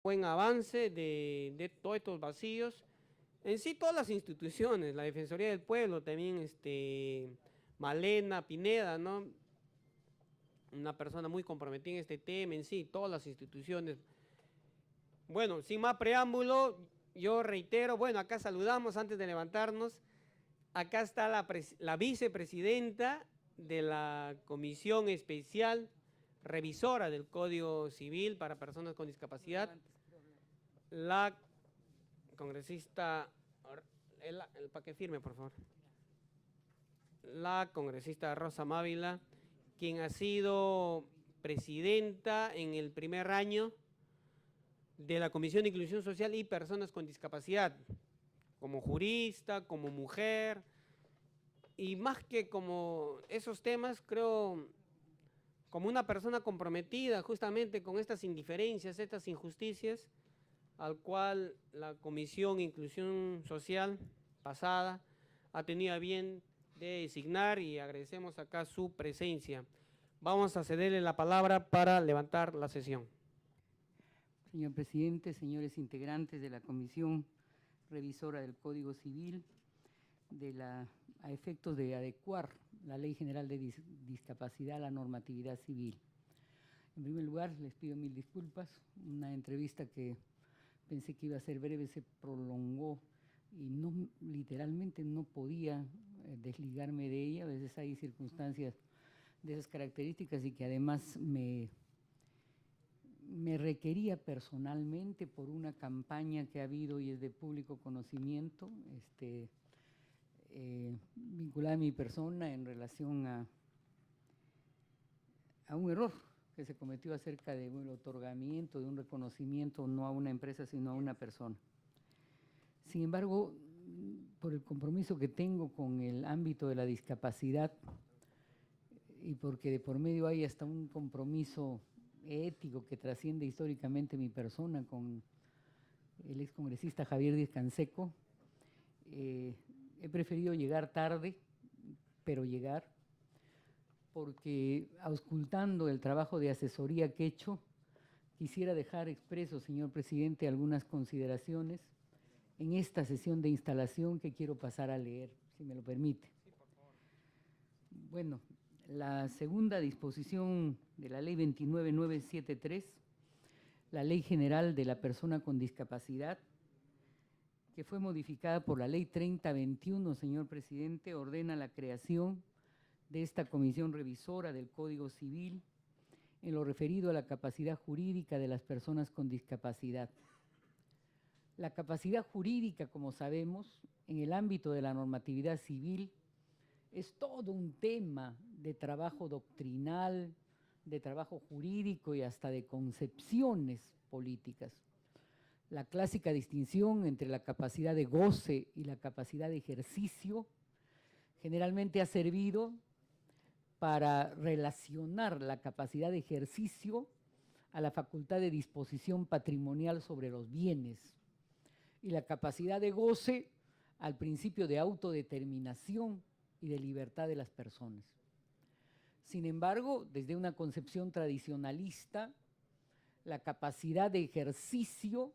buen avance de todos estos vacíos. En sí, todas las instituciones, la Defensoría del Pueblo, también Malena Pineda, ¿no? Una persona muy comprometida en este tema, en sí, todas las instituciones. Bueno, sin más preámbulo, yo reitero, bueno, acá saludamos antes de levantarnos. Acá está la vicepresidenta de la Comisión Especial Revisora del Código Civil para Personas con Discapacidad, la congresista, para que firme, por favor, la congresista Rosa Mávila, quien ha sido presidenta en el primer año de la Comisión de Inclusión Social y Personas con Discapacidad, como jurista, como mujer, y más que como esos temas, creo, como una persona comprometida justamente con estas indiferencias, estas injusticias, al cual la Comisión de Inclusión Social pasada ha tenido a bien de designar, y agradecemos acá su presencia. Vamos a cederle la palabra para levantar la sesión. Señor presidente, señores integrantes de la Comisión Revisora del Código Civil, a efectos de adecuar la Ley General de Discapacidad a la normatividad civil. En primer lugar, les pido mil disculpas. Una entrevista que pensé que iba a ser breve se prolongó y literalmente no podía desligarme de ella. A veces hay circunstancias de esas características y que además me requería personalmente por una campaña que ha habido y es de público conocimiento, vinculada a mi persona en relación a un error que se cometió acerca del otorgamiento de un reconocimiento no a una empresa sino a una persona. Sin embargo, por el compromiso que tengo con el ámbito de la discapacidad y porque de por medio hay hasta un compromiso ético que trasciende históricamente mi persona con el excongresista Javier Díaz Canseco, he preferido llegar tarde, pero llegar, porque auscultando el trabajo de asesoría que he hecho, quisiera dejar expreso, señor presidente, algunas consideraciones en esta sesión de instalación que quiero pasar a leer, si me lo permite. Sí, por favor. Bueno, la segunda disposición de la Ley 29973, la Ley General de la Persona con Discapacidad, que fue modificada por la Ley 3021, señor presidente, ordena la creación de esta comisión revisora del Código Civil en lo referido a la capacidad jurídica de las personas con discapacidad. La capacidad jurídica, como sabemos, en el ámbito de la normatividad civil, es todo un tema de trabajo doctrinal, de trabajo jurídico y hasta de concepciones políticas. La clásica distinción entre la capacidad de goce y la capacidad de ejercicio generalmente ha servido para relacionar la capacidad de ejercicio a la facultad de disposición patrimonial sobre los bienes y la capacidad de goce al principio de autodeterminación y de libertad de las personas. Sin embargo, desde una concepción tradicionalista, la capacidad de ejercicio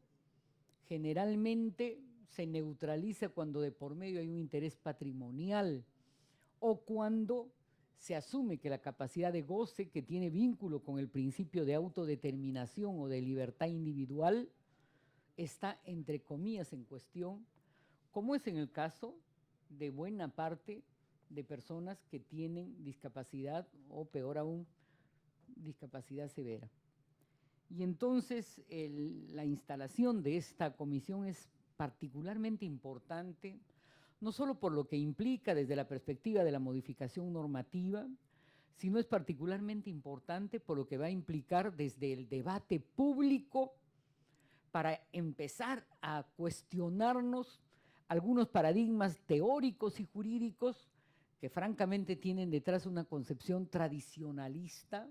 generalmente se neutraliza cuando de por medio hay un interés patrimonial o cuando se asume que la capacidad de goce, que tiene vínculo con el principio de autodeterminación o de libertad individual, está entre comillas en cuestión, como es en el caso de buena parte de personas que tienen discapacidad o, peor aún, discapacidad severa. Y entonces la instalación de esta comisión es particularmente importante, no solo por lo que implica desde la perspectiva de la modificación normativa, sino es particularmente importante por lo que va a implicar desde el debate público para empezar a cuestionarnos algunos paradigmas teóricos y jurídicos que francamente tienen detrás una concepción tradicionalista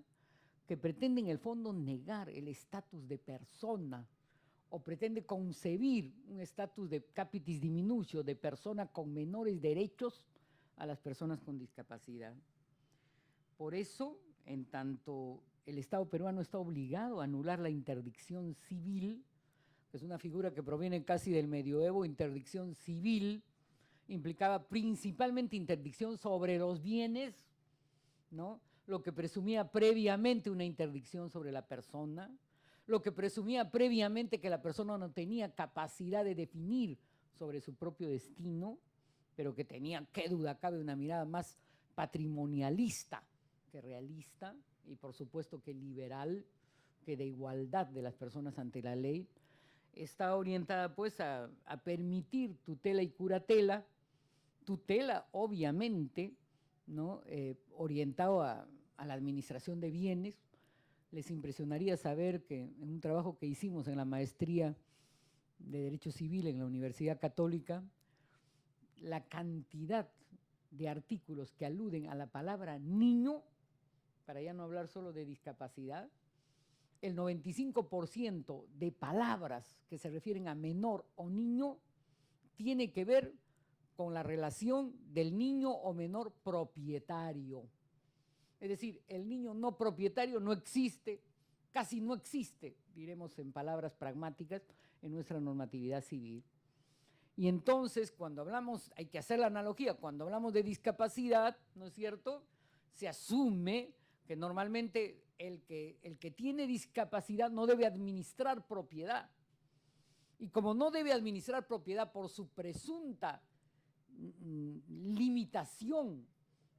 que pretende en el fondo negar el estatus de persona o pretende concebir un estatus de capitis diminutio, de persona con menores derechos a las personas con discapacidad. Por eso, en tanto el Estado peruano está obligado a anular la interdicción civil que es una figura que proviene casi del medioevo, interdicción civil, implicaba principalmente interdicción sobre los bienes, ¿no? Lo que presumía previamente una interdicción sobre la persona, lo que presumía previamente que la persona no tenía capacidad de definir sobre su propio destino, pero que tenía, qué duda cabe, una mirada más patrimonialista que realista y por supuesto que liberal, que de igualdad de las personas ante la ley, está orientada pues a permitir tutela y curatela, tutela obviamente, ¿no? Orientado a la administración de bienes. Les impresionaría saber que en un trabajo que hicimos en la maestría de Derecho Civil en la Universidad Católica, la cantidad de artículos que aluden a la palabra niño, para ya no hablar solo de discapacidad, el 95% de palabras que se refieren a menor o niño tiene que ver con la relación del niño o menor propietario. Es decir, el niño no propietario no existe, casi no existe, diremos en palabras pragmáticas, en nuestra normatividad civil. Y entonces, cuando hablamos, hay que hacer la analogía, cuando hablamos de discapacidad, ¿no es cierto?, se asume que normalmente el que tiene discapacidad no debe administrar propiedad. Y como no debe administrar propiedad por su presunta limitación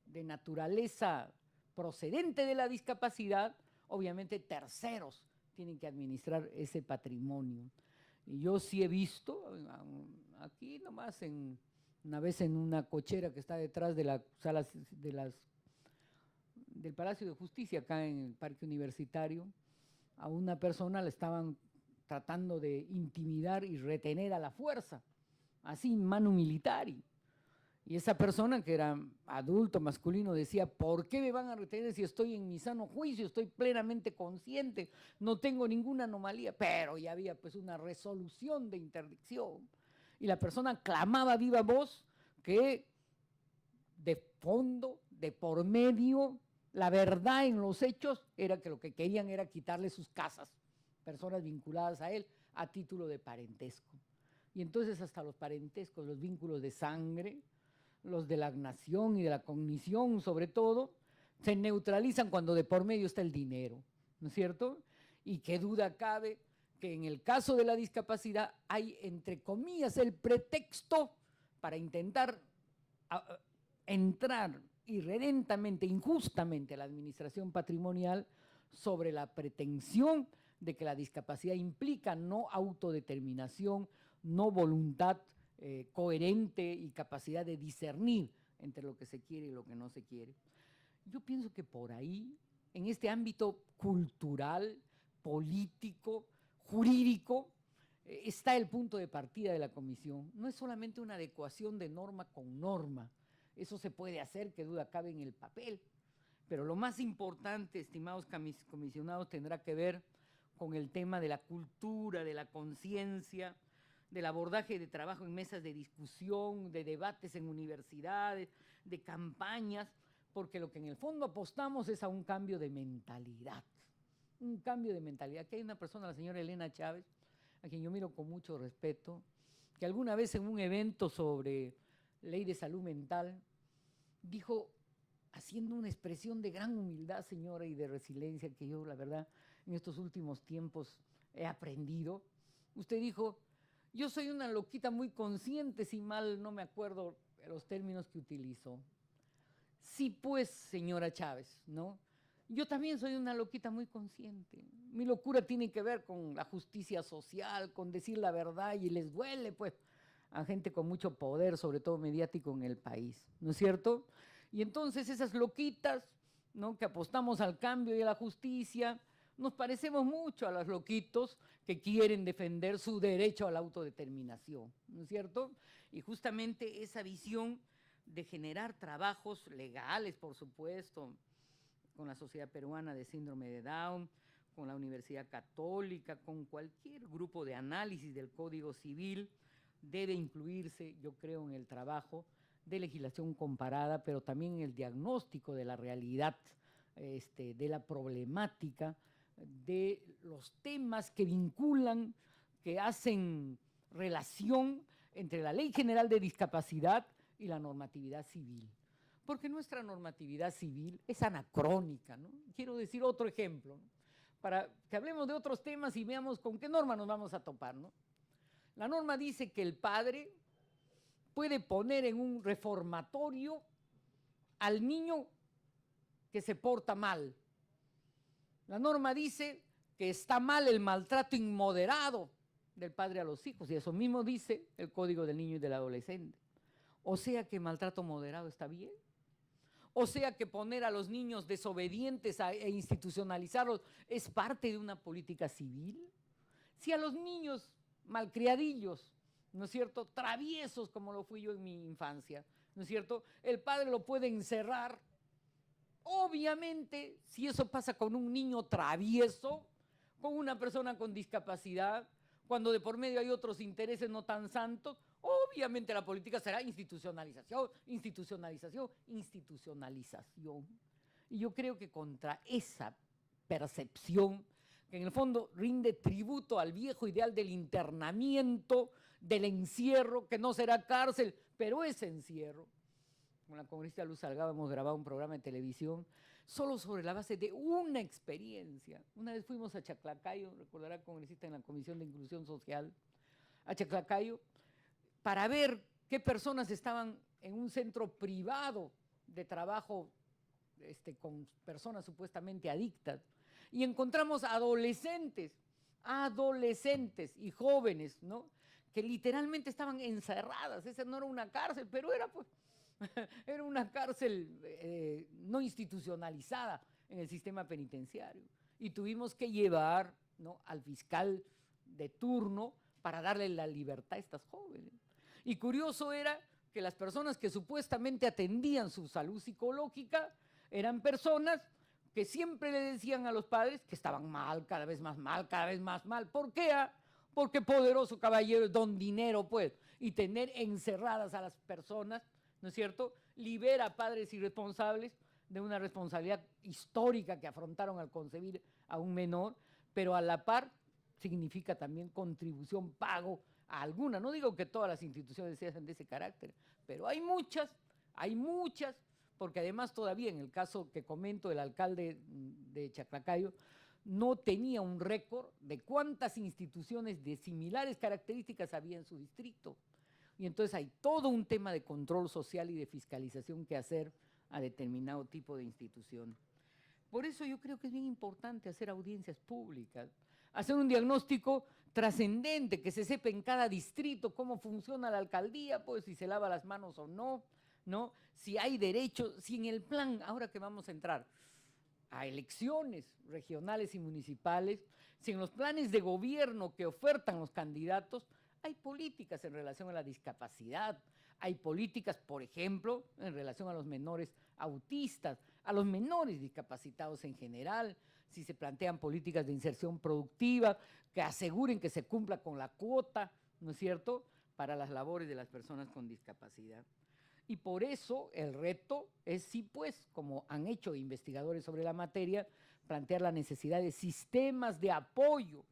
de naturaleza procedente de la discapacidad, obviamente terceros tienen que administrar ese patrimonio. Y yo sí he visto, aquí nomás, una vez en una cochera que está detrás de las salas del Palacio de Justicia, acá en el Parque Universitario, a una persona la estaban tratando de intimidar y retener a la fuerza, así, manu militari. Y esa persona, que era adulto, masculino, decía, ¿por qué me van a retener si estoy en mi sano juicio, estoy plenamente consciente, no tengo ninguna anomalía? Pero ya había pues una resolución de interdicción. Y la persona clamaba a viva voz que de fondo, de por medio, la verdad en los hechos era que lo que querían era quitarle sus casas, personas vinculadas a él, a título de parentesco. Y entonces hasta los parentescos, los vínculos de sangre, los de la nación y de la cognición sobre todo, se neutralizan cuando de por medio está el dinero, ¿no es cierto? Y qué duda cabe que en el caso de la discapacidad hay, entre comillas, el pretexto para intentar entrar irredentemente, injustamente a la administración patrimonial sobre la pretensión de que la discapacidad implica no autodeterminación, no voluntad coherente y capacidad de discernir entre lo que se quiere y lo que no se quiere. Yo pienso que por ahí, en este ámbito cultural, político, jurídico, está el punto de partida de la comisión. No es solamente una adecuación de norma con norma, eso se puede hacer, que duda cabe, en el papel, pero lo más importante, estimados comisionados, tendrá que ver con el tema de la cultura, de la conciencia, del abordaje de trabajo en mesas de discusión, de debates en universidades, de campañas, porque lo que en el fondo apostamos es a un cambio de mentalidad, un cambio de mentalidad. Aquí hay una persona, la señora Elena Chávez, a quien yo miro con mucho respeto, que alguna vez en un evento sobre ley de salud mental dijo, haciendo una expresión de gran humildad, señora, y de resiliencia, que yo, la verdad, en estos últimos tiempos he aprendido, usted dijo, yo soy una loquita muy consciente, si mal no me acuerdo los términos que utilizó. Sí, pues, señora Chávez, ¿no? Yo también soy una loquita muy consciente. Mi locura tiene que ver con la justicia social, con decir la verdad, y les duele, pues, a gente con mucho poder, sobre todo mediático, en el país, ¿no es cierto? Y entonces esas loquitas, ¿no?, que apostamos al cambio y a la justicia, nos parecemos mucho a los loquitos que quieren defender su derecho a la autodeterminación, ¿no es cierto? Y justamente esa visión de generar trabajos legales, por supuesto, con la Sociedad Peruana de Síndrome de Down, con la Universidad Católica, con cualquier grupo de análisis del Código Civil, debe incluirse, yo creo, en el trabajo de legislación comparada, pero también en el diagnóstico de la realidad, de la problemática, de los temas que vinculan, que hacen relación entre la Ley General de Discapacidad y la normatividad civil. Porque nuestra normatividad civil es anacrónica, ¿no? Quiero decir otro ejemplo, ¿no? Para que hablemos de otros temas y veamos con qué norma nos vamos a topar, ¿no? La norma dice que el padre puede poner en un reformatorio al niño que se porta mal. La norma dice que está mal el maltrato inmoderado del padre a los hijos, y eso mismo dice el Código del Niño y del Adolescente. O sea que maltrato moderado está bien. O sea que poner a los niños desobedientes e institucionalizarlos es parte de una política civil. Si a los niños malcriadillos, ¿no es cierto?, traviesos como lo fui yo en mi infancia, ¿no es cierto?, el padre lo puede encerrar. Obviamente, si eso pasa con un niño travieso, con una persona con discapacidad, cuando de por medio hay otros intereses no tan santos, obviamente la política será institucionalización, institucionalización, institucionalización. Y yo creo que contra esa percepción, que en el fondo rinde tributo al viejo ideal del internamiento, del encierro, que no será cárcel, pero es encierro. Con la congresista Luz Salgado hemos grabado un programa de televisión solo sobre la base de una experiencia. Una vez fuimos a Chaclacayo, recordará congresista en la Comisión de Inclusión Social, a Chaclacayo, para ver qué personas estaban en un centro privado de trabajo con personas supuestamente adictas. Y encontramos adolescentes y jóvenes, ¿no?, que literalmente estaban encerradas. Esa no era una cárcel, pero era pues era una cárcel no institucionalizada en el sistema penitenciario. Y tuvimos que llevar, ¿no?, al fiscal de turno para darle la libertad a estas jóvenes. Y curioso era que las personas que supuestamente atendían su salud psicológica eran personas que siempre le decían a los padres que estaban mal, cada vez más mal, cada vez más mal. ¿Por qué? Porque poderoso caballero es don dinero, pues, y tener encerradas a las personas, ¿no es cierto?, libera a padres irresponsables de una responsabilidad histórica que afrontaron al concebir a un menor, pero a la par significa también contribución, pago a alguna. No digo que todas las instituciones sean de ese carácter, pero hay muchas, porque además todavía en el caso que comento, el alcalde de Chaclacayo no tenía un récord de cuántas instituciones de similares características había en su distrito. Y entonces hay todo un tema de control social y de fiscalización que hacer a determinado tipo de institución. Por eso yo creo que es bien importante hacer audiencias públicas, hacer un diagnóstico trascendente, que se sepa en cada distrito cómo funciona la alcaldía, pues si se lava las manos o no, ¿no? Si hay derechos, si en el plan, ahora que vamos a entrar a elecciones regionales y municipales, si en los planes de gobierno que ofertan los candidatos hay políticas en relación a la discapacidad, hay políticas, por ejemplo, en relación a los menores autistas, a los menores discapacitados en general, si se plantean políticas de inserción productiva que aseguren que se cumpla con la cuota, ¿no es cierto?, para las labores de las personas con discapacidad. Y por eso el reto es, sí, pues, como han hecho investigadores sobre la materia, plantear la necesidad de sistemas de apoyo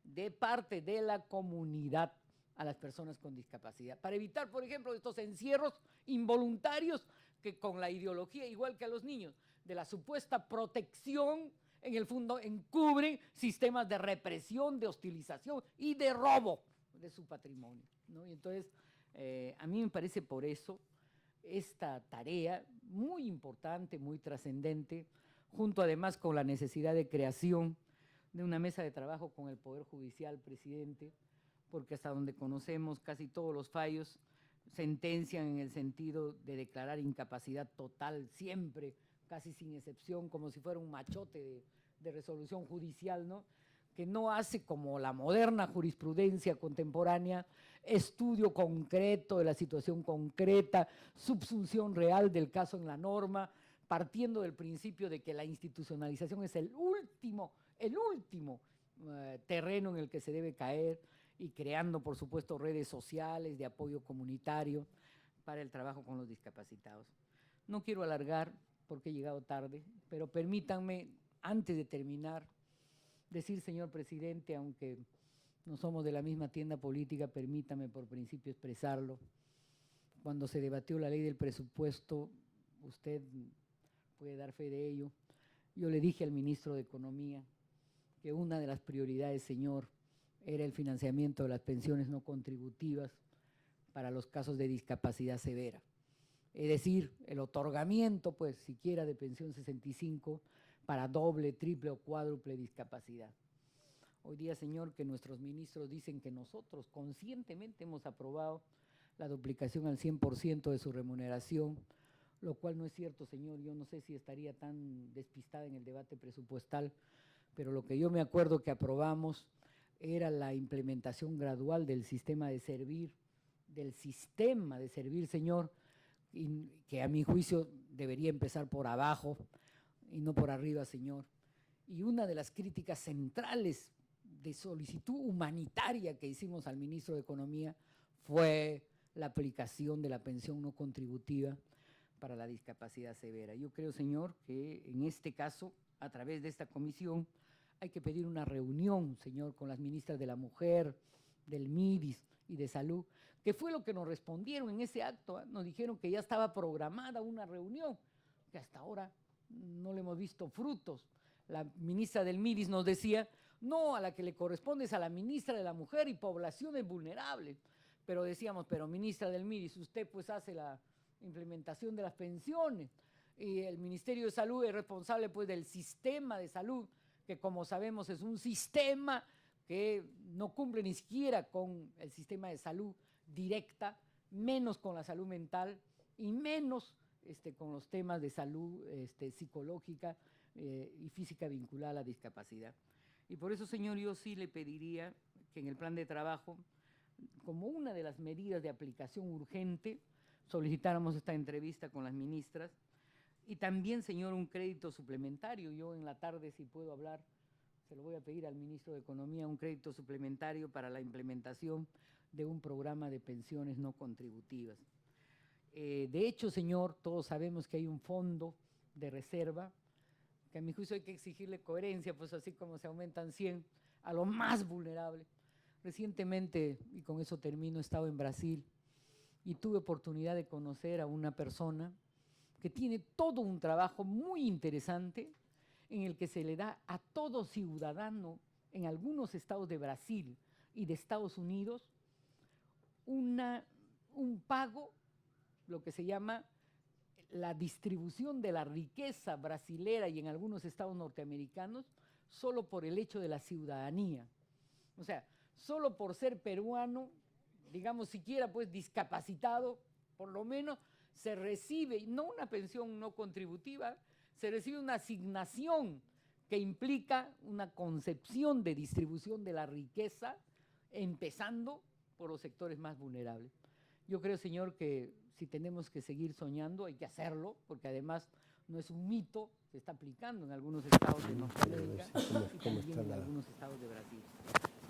de parte de la comunidad a las personas con discapacidad, para evitar, por ejemplo, estos encierros involuntarios que con la ideología, igual que a los niños, de la supuesta protección, en el fondo encubren sistemas de represión, de hostilización y de robo de su patrimonio, ¿no? Y entonces, a mí me parece por eso esta tarea muy importante, muy trascendente, junto además con la necesidad de creación de una mesa de trabajo con el Poder Judicial, presidente, porque hasta donde conocemos casi todos los fallos sentencian en el sentido de declarar incapacidad total siempre, casi sin excepción, como si fuera un machote de resolución judicial, ¿no?, que no hace como la moderna jurisprudencia contemporánea, estudio concreto de la situación concreta, subsunción real del caso en la norma, partiendo del principio de que la institucionalización es el último terreno en el que se debe caer, y creando, por supuesto, redes sociales de apoyo comunitario para el trabajo con los discapacitados. No quiero alargar porque he llegado tarde, pero permítanme, antes de terminar, decir, señor presidente, aunque no somos de la misma tienda política, permítame por principio expresarlo. Cuando se debatió la ley del presupuesto, usted puede dar fe de ello, yo le dije al ministro de Economía que una de las prioridades, señor, era el financiamiento de las pensiones no contributivas para los casos de discapacidad severa. Es decir, el otorgamiento, pues, siquiera de pensión 65 para doble, triple o cuádruple discapacidad. Hoy día, señor, que nuestros ministros dicen que nosotros conscientemente hemos aprobado la duplicación al 100% de su remuneración, lo cual no es cierto, señor. Yo no sé si estaría tan despistada en el debate presupuestal, pero lo que yo me acuerdo que aprobamos era la implementación gradual del sistema de servir, señor, y que a mi juicio debería empezar por abajo y no por arriba, señor. Y una de las críticas centrales de solicitud humanitaria que hicimos al ministro de Economía fue la aplicación de la pensión no contributiva para la discapacidad severa. Yo creo, señor, que en este caso, a través de esta comisión, hay que pedir una reunión, señor, con las ministras de la Mujer, del MIDIS y de Salud, que fue lo que nos respondieron en ese acto. Nos dijeron que ya estaba programada una reunión, que hasta ahora no le hemos visto frutos. La ministra del MIDIS nos decía, no, a la que le corresponde es a la ministra de la Mujer y Poblaciones Vulnerables. Pero decíamos, pero ministra del MIDIS, usted pues hace la implementación de las pensiones y el Ministerio de Salud es responsable pues del sistema de salud, que como sabemos es un sistema que no cumple ni siquiera con el sistema de salud directa, menos con la salud mental y menos con los temas de salud psicológica y física vinculada a la discapacidad. Y por eso, señor, yo sí le pediría que en el plan de trabajo, como una de las medidas de aplicación urgente, solicitáramos esta entrevista con las ministras y también, señor, un crédito suplementario. Yo en la tarde, si puedo hablar, se lo voy a pedir al ministro de Economía, un crédito suplementario para la implementación de un programa de pensiones no contributivas. De hecho, señor, todos sabemos que hay un fondo de reserva, que a mi juicio hay que exigirle coherencia, pues así como se aumentan 100 a lo más vulnerable. Recientemente, y con eso termino, he estado en Brasil y tuve oportunidad de conocer a una persona que tiene todo un trabajo muy interesante en el que se le da a todo ciudadano en algunos estados de Brasil y de Estados Unidos un pago, lo que se llama la distribución de la riqueza brasilera y en algunos estados norteamericanos, solo por el hecho de la ciudadanía. O sea, solo por ser peruano, digamos siquiera pues discapacitado, por lo menos se recibe, no una pensión no contributiva, se recibe una asignación que implica una concepción de distribución de la riqueza, empezando por los sectores más vulnerables. Yo creo, señor, que si tenemos que seguir soñando, hay que hacerlo, porque además no es un mito, se está aplicando en algunos estados de Norteamérica y también en algunos estados de Brasil.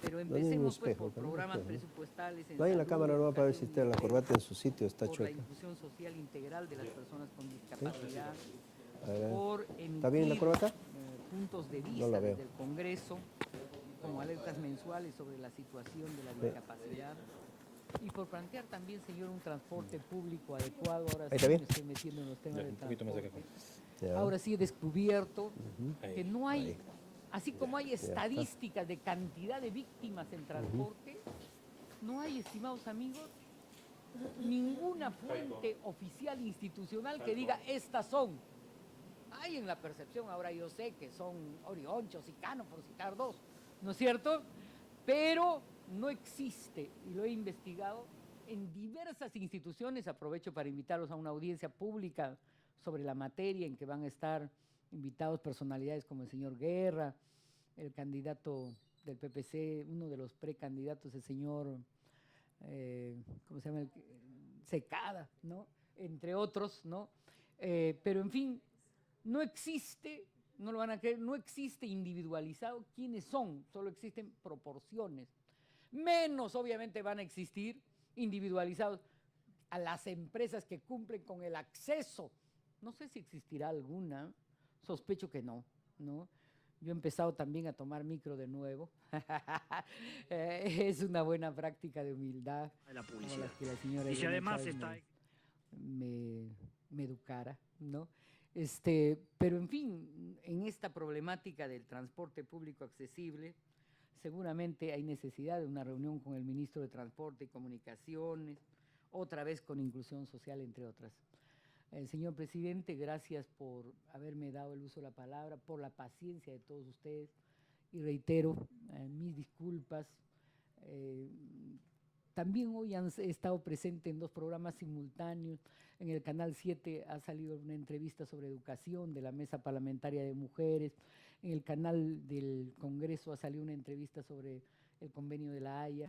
Pero empecemos pues por programas presupuestales. No hay en la cámara, no, para ver si está la corbata en su sitio, está chueca. Por la inclusión social integral de las personas con discapacidad, por emitir ¿Está bien la corbata? puntos de vista desde el Congreso, como alertas mensuales sobre la situación de la discapacidad, y por plantear también, señor, un transporte público adecuado. Ahora sí me estoy metiendo en los temas del transporte. Ahora sí he descubierto que no hay, así como hay estadísticas de cantidad de víctimas en transporte, no hay, estimados amigos, ninguna fuente oficial institucional que diga estas son. Hay en la percepción, ahora yo sé que son Orioncho, Sicano, por citar dos, ¿no es cierto? Pero no existe, y lo he investigado en diversas instituciones. Aprovecho para invitarlos a una audiencia pública sobre la materia en que van a estar invitados personalidades como el señor Guerra, el candidato del PPC, uno de los precandidatos, el señor, ¿cómo se llama? Secada, ¿no? Entre otros, ¿no? Pero en fin, no existe, no lo van a creer, no existe individualizado quiénes son, solo existen proporciones. Menos, obviamente, van a existir individualizados a las empresas que cumplen con el acceso. No sé si existirá alguna, sospecho que no, ¿no? Yo he empezado también a tomar micro de nuevo. Es una buena práctica de humildad. De la como publicidad. las que la señora Y si Elena además Chávez está... me educara, ¿no? Pero en fin, en esta problemática del transporte público accesible, seguramente hay necesidad de una reunión con el ministro de Transporte y Comunicaciones, otra vez con Inclusión Social, entre otras. Señor presidente, gracias por haberme dado el uso de la palabra, por la paciencia de todos ustedes, y reitero mis disculpas. También hoy he estado presente en 2 programas simultáneos. En el Canal 7 ha salido una entrevista sobre educación de la Mesa Parlamentaria de Mujeres. En el canal del Congreso ha salido una entrevista sobre el convenio de La Haya.